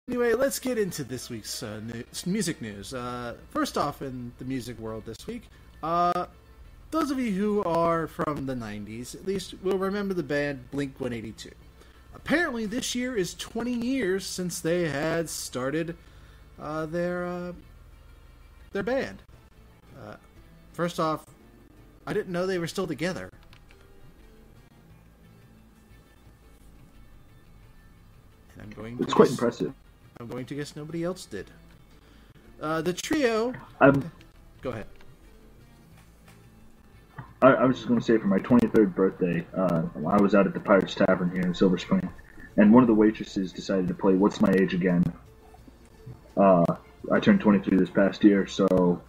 Anyway, let's get into this week's music news. First off, in the music world this week, those of you who are from the 90s, at least, will remember the band Blink-182. Apparently, this year is 20 years since they had started their band. First off, I didn't know they were still together. And it's quite impressive. I'm going to guess nobody else did. The trio... Go ahead. I was just going to say, for my 23rd birthday, I was out at the Pirates Tavern here in Silver Spring, and one of the waitresses decided to play What's My Age Again. I turned 23 this past year, so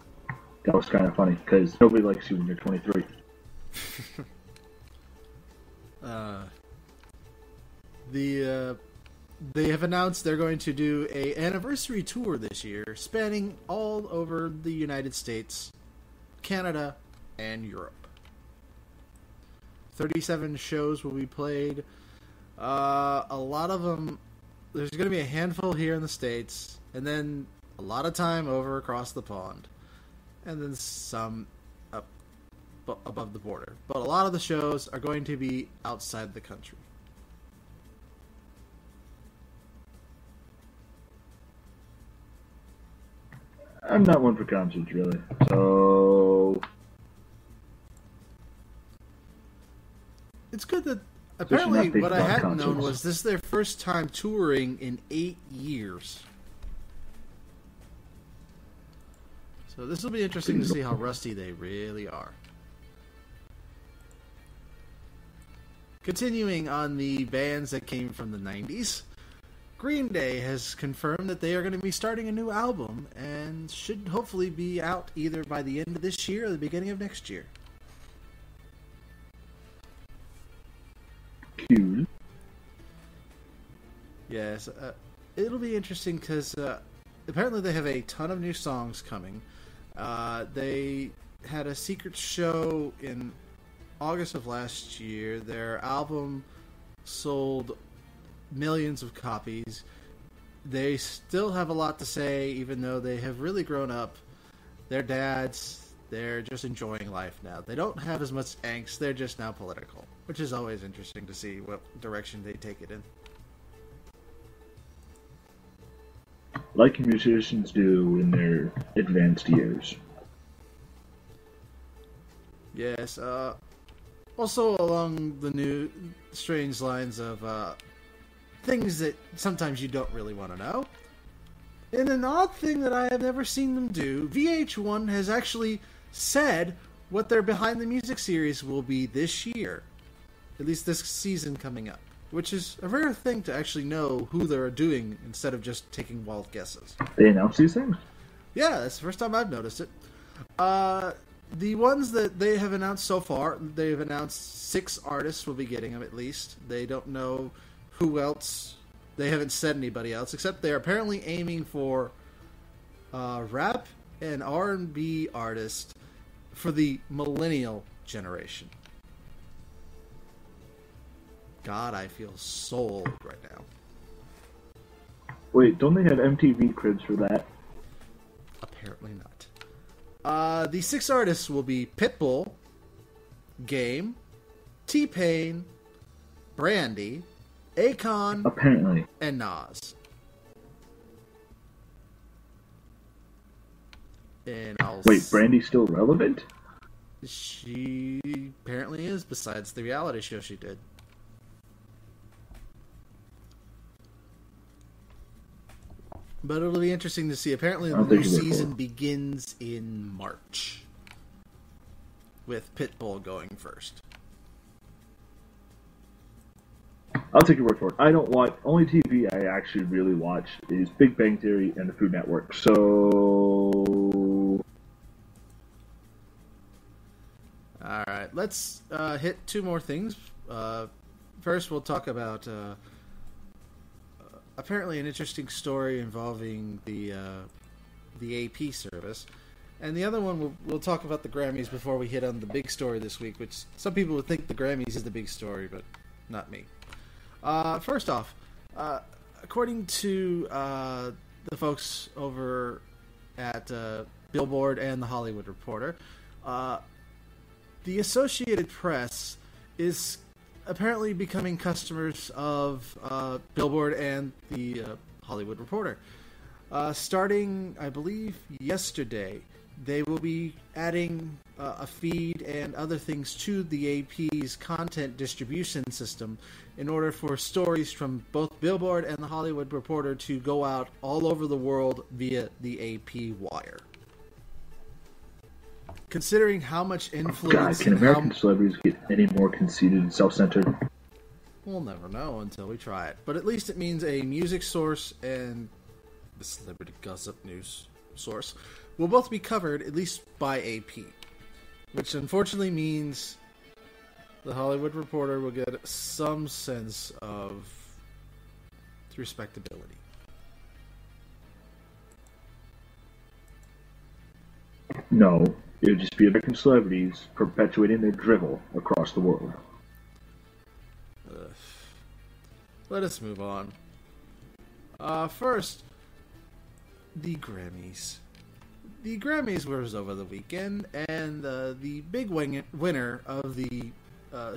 that was kind of funny, because nobody likes you when you're 23. They have announced they're going to do an anniversary tour this year, spanning all over the United States, Canada, and Europe. 37 shows will be played. A lot of them, there's going to be a handful here in the States, and then a lot of time over across the pond, and then some up above the border. But a lot of the shows are going to be outside the country. I'm not one for concerts, really. So it's good that apparently what I hadn't known was this is their first time touring in 8 years. So this will be interesting to see how rusty they really are. Continuing on the bands that came from the 90s, Green Day has confirmed that they are going to be starting a new album and should hopefully be out either by the end of this year or the beginning of next year. Cool. Yes, it'll be interesting because apparently they have a ton of new songs coming. They had a secret show in August of last year. Their album sold millions of copies. They still have a lot to say, even though they have really grown up. They're dads. They're just enjoying life now. They don't have as much angst. They're just now political, which is always interesting to see what direction they take it in. Like musicians do in their advanced years. Yes. Also along the new strange lines of things that sometimes you don't really want to know. In an odd thing that I have never seen them do, VH1 has actually said what their Behind the Music series will be this year. At least this season coming up. Which is a rare thing to actually know who they're doing instead of just taking wild guesses. They announce these things? Yeah, that's the first time I've noticed it. The ones that they have announced so far, they've announced 6 artists will be getting them at least. They don't know who else. They haven't said anybody else, except they're apparently aiming for rap and R&B artists for the millennial generation. God, I feel sold right now. Wait, don't they have MTV Cribs for that? Apparently not. The 6 artists will be Pitbull, Game, T-Pain, Brandy, Akon, apparently, and Nas. And wait, Brandy's still relevant? She apparently is, besides the reality show she did. But it'll be interesting to see. Apparently the new season begins in March, with Pitbull going first. I'll take your word for it. I don't watch... Only TV I actually really watch is Big Bang Theory and the Food Network. So... Alright, let's hit 2 more things. First, we'll talk about apparently an interesting story involving the AP service. And the other one, we'll talk about the Grammys before we hit on the big story this week, which some people would think the Grammys is the big story, but not me. First off, according to the folks over at Billboard and the Hollywood Reporter, the Associated Press is apparently becoming customers of Billboard and the Hollywood Reporter. Starting, I believe, yesterday, they will be adding a feed and other things to the AP's content distribution system in order for stories from both Billboard and the Hollywood Reporter to go out all over the world via the AP wire. Considering how much influence... God, can American celebrities get any more conceited and self-centered? We'll never know until we try it. But at least it means a music source and the celebrity gossip news source will both be covered, at least by AP. Which unfortunately means the Hollywood Reporter will get some sense of respectability. No, it would just be American celebrities perpetuating their drivel across the world. Let us move on. First, the Grammys. The Grammys was over the weekend, and the big winner of the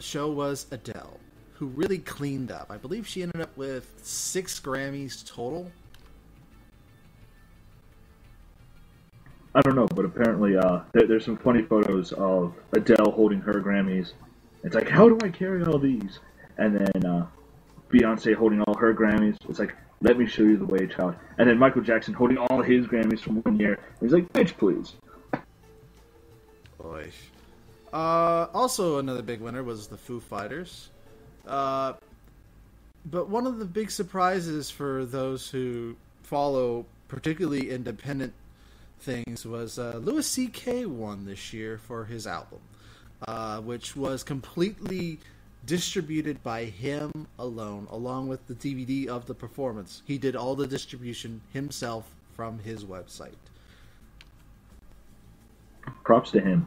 show was Adele, who really cleaned up. I believe she ended up with 6 Grammys total. I don't know, but apparently there's some funny photos of Adele holding her Grammys. It's like, how do I carry all these? And then Beyonce holding all her Grammys. It's like, let me show you the way, child. And then Michael Jackson holding all his Grammys from one year. He's like, bitch, please. Boy. Also, another big winner was the Foo Fighters. But one of the big surprises for those who follow particularly independent things was Louis C.K. won this year for his album, which was completely distributed by him alone, along with the DVD of the performance. He did all the distribution himself from his website. Props to him.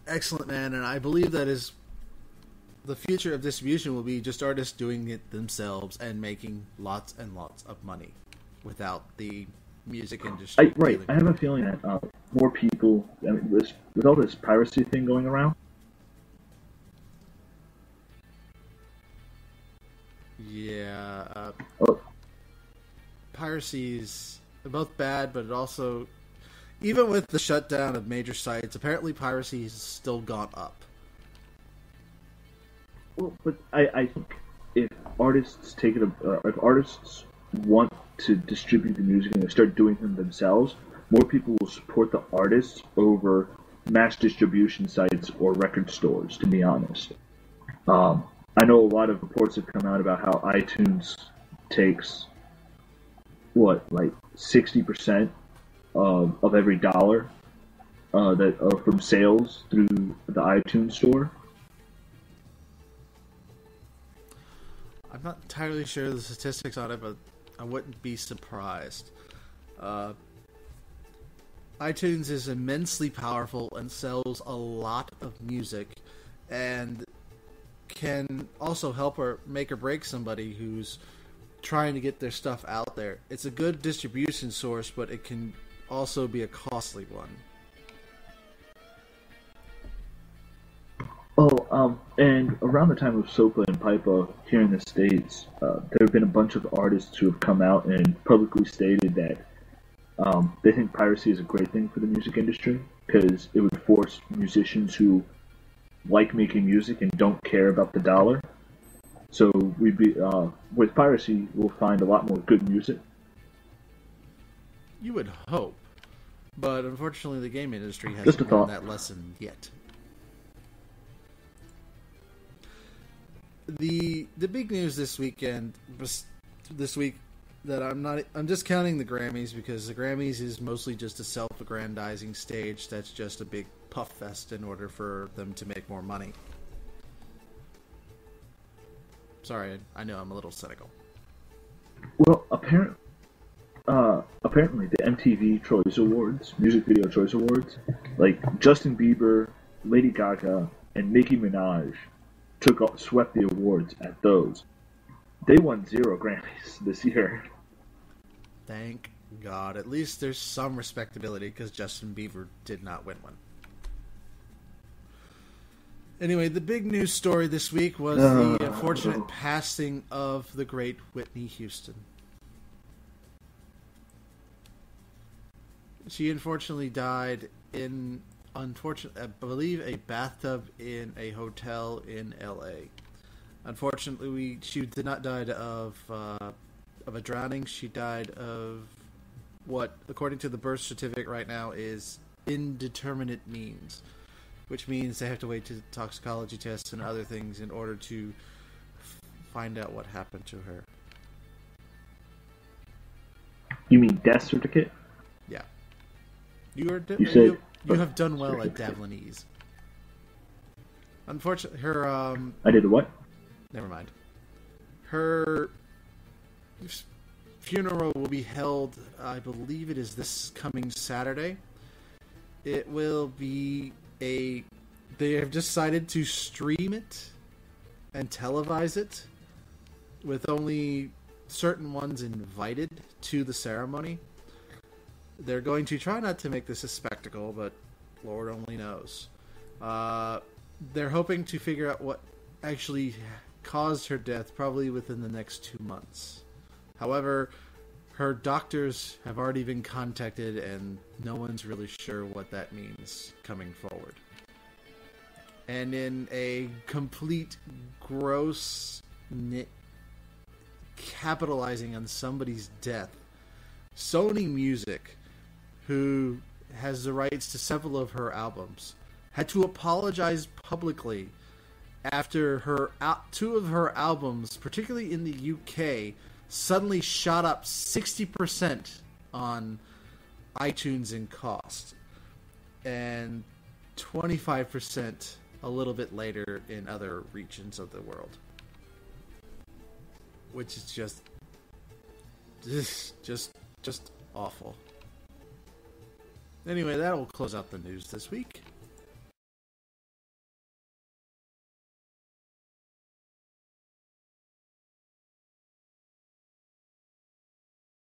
Excellent, man, and I believe that is the future of distribution will be just artists doing it themselves and making lots and lots of money without the music industry. Right. I have a feeling that more people, with all this piracy thing going around. Yeah. Piracy is both bad, but it also, even with the shutdown of major sites, apparently piracy has still gone up. Well, but I think if artists if artists want to distribute the music and they start doing them themselves, more people will support the artists over mass distribution sites or record stores, to be honest. I know a lot of reports have come out about how iTunes takes, 60% of every dollar that are from sales through the iTunes store. I'm not entirely sure the statistics on it, but I wouldn't be surprised. iTunes is immensely powerful and sells a lot of music, and can also help or make or break somebody who's trying to get their stuff out there. It's a good distribution source, but it can also be a costly one. And around the time of Sopa and Pipa here in the States, there have been a bunch of artists who have come out and publicly stated that they think piracy is a great thing for the music industry because it would force musicians who like making music and don't care about the dollar. So with piracy, we'll find a lot more good music. You would hope, but unfortunately, the game industry hasn't learned that lesson yet. The big news this week that I'm just counting the Grammys because the Grammys is mostly just a self-aggrandizing stage that's just a big puff fest in order for them to make more money. Sorry, I know I'm a little cynical. Well, apparently the MTV Choice Awards, Music Video Choice Awards, like Justin Bieber, Lady Gaga, and Nicki Minaj swept the awards at those. They won 0 Grammys this year. Thank God. At least there's some respectability because Justin Bieber did not win one. Anyway, the big news story this week was the unfortunate passing of the great Whitney Houston. She unfortunately died in, I believe, a bathtub in a hotel in L.A. Unfortunately, she did not die of a drowning. She died of what, according to the birth certificate right now, is indeterminate means, which means they have to wait to toxicology tests and other things in order to find out what happened to her. You mean death certificate? Yeah. You have done well at Davlenese. Unfortunately, her I did what? Never mind. Her funeral will be held, I believe it is this coming Saturday. It will be they have decided to stream it and televise it with only certain ones invited to the ceremony. They're going to try not to make this a spectacle, but Lord only knows. They're hoping to figure out what actually caused her death probably within the next 2 months. However, her doctors have already been contacted and no one's really sure what that means coming forward. And in a complete gross capitalizing on somebody's death, Sony Music, who has the rights to several of her albums, had to apologize publicly after two of her albums, particularly in the UK, suddenly shot up 60% on iTunes in cost, and 25% a little bit later in other regions of the world, which is just awful. Anyway, that will close out the news this week.